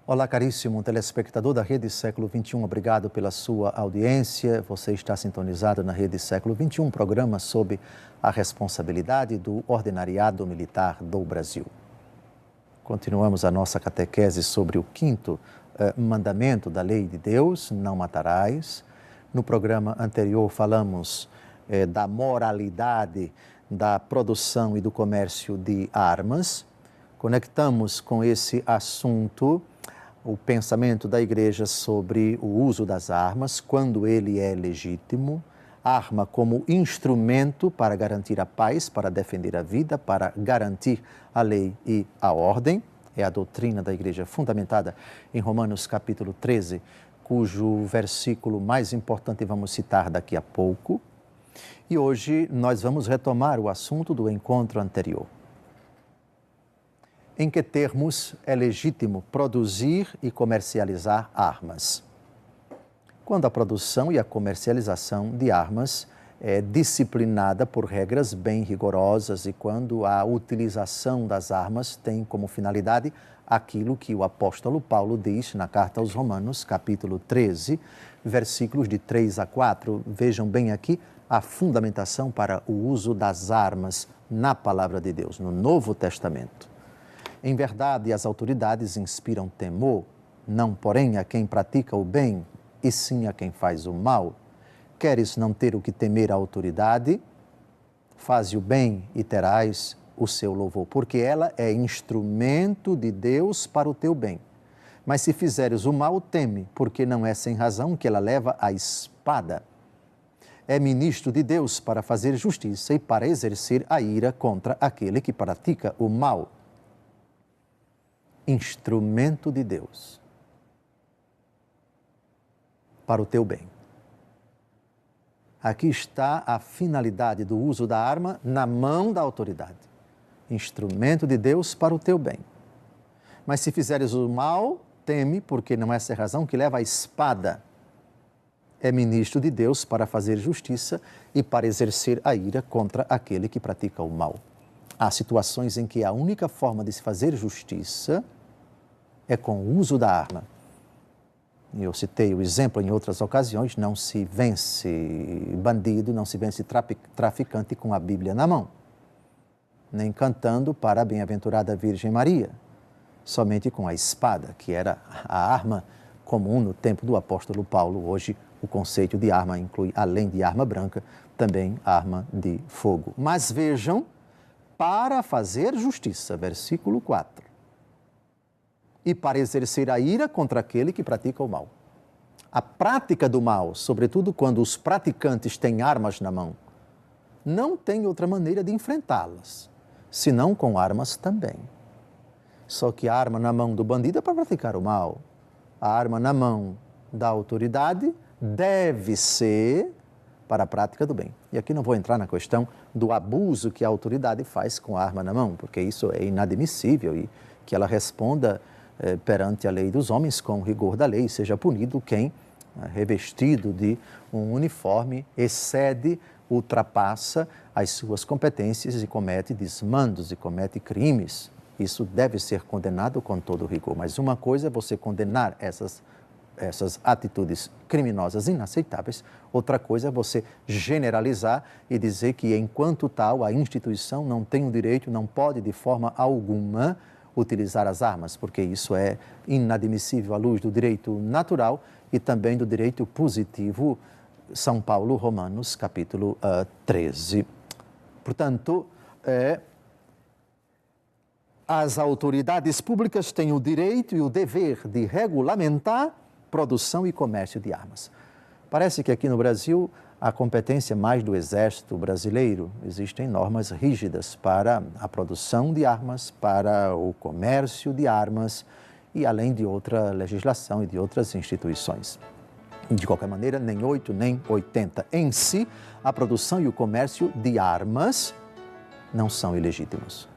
Olá, caríssimo telespectador da Rede Século XXI, obrigado pela sua audiência. Você está sintonizado na Rede Século XXI, um programa sob a responsabilidade do Ordinariado Militar do Brasil. Continuamos a nossa catequese sobre o quinto mandamento da lei de Deus, não matarás. No programa anterior falamos da moralidade da produção e do comércio de armas. Conectamos com esse assunto o pensamento da Igreja sobre o uso das armas, quando ele é legítimo, arma como instrumento para garantir a paz, para defender a vida, para garantir a lei e a ordem. É a doutrina da Igreja fundamentada em Romanos capítulo 13, cujo versículo mais importante vamos citar daqui a pouco. E hoje nós vamos retomar o assunto do encontro anterior. Em que termos é legítimo produzir e comercializar armas? Quando a produção e a comercialização de armas é disciplinada por regras bem rigorosas e quando a utilização das armas tem como finalidade aquilo que o apóstolo Paulo diz na carta aos Romanos, capítulo 13, versículos de 3 a 4. Vejam bem aqui a fundamentação para o uso das armas na palavra de Deus, no Novo Testamento. Em verdade, as autoridades inspiram temor, não, porém, a quem pratica o bem, e sim a quem faz o mal. Queres não ter o que temer a autoridade? Faze o bem e terás o seu louvor, porque ela é instrumento de Deus para o teu bem. Mas se fizeres o mal, teme, porque não é sem razão que ela leva a espada. É ministro de Deus para fazer justiça e para exercer a ira contra aquele que pratica o mal. Instrumento de Deus para o teu bem. Aqui está a finalidade do uso da arma na mão da autoridade. Instrumento de Deus para o teu bem. Mas se fizeres o mal, teme, porque não é essa razão que leva a espada. É ministro de Deus para fazer justiça e para exercer a ira contra aquele que pratica o mal. Há situações em que a única forma de se fazer justiça é com o uso da arma. Eu citei o exemplo em outras ocasiões, não se vence bandido, não se vence traficante com a Bíblia na mão, nem cantando para a bem-aventurada Virgem Maria, somente com a espada, que era a arma comum no tempo do apóstolo Paulo. Hoje o conceito de arma inclui, além de arma branca, também arma de fogo. Mas vejam, para fazer justiça, versículo 4. E para exercer a ira contra aquele que pratica o mal. A prática do mal, sobretudo quando os praticantes têm armas na mão, não tem outra maneira de enfrentá-las, senão com armas também. Só que a arma na mão do bandido é para praticar o mal. A arma na mão da autoridade deve ser para a prática do bem. E aqui não vou entrar na questão do abuso que a autoridade faz com a arma na mão, porque isso é inadmissível e que ela responda perante a lei dos homens, com o rigor da lei, seja punido quem, revestido de um uniforme, excede, ultrapassa as suas competências e comete desmandos e comete crimes. Isso deve ser condenado com todo o rigor. Mas uma coisa é você condenar essas atitudes criminosas inaceitáveis, outra coisa é você generalizar e dizer que, enquanto tal, a instituição não tem o direito, não pode de forma alguma utilizar as armas, porque isso é inadmissível à luz do direito natural e também do direito positivo, São Paulo, Romanos, capítulo 13. Portanto, as autoridades públicas têm o direito e o dever de regulamentar produção e comércio de armas. Parece que aqui no Brasil a competência mais do Exército brasileiro. Existem normas rígidas para a produção de armas, para o comércio de armas e além de outra legislação e de outras instituições. De qualquer maneira, nem 8 nem 80. Em si, a produção e o comércio de armas não são ilegítimos.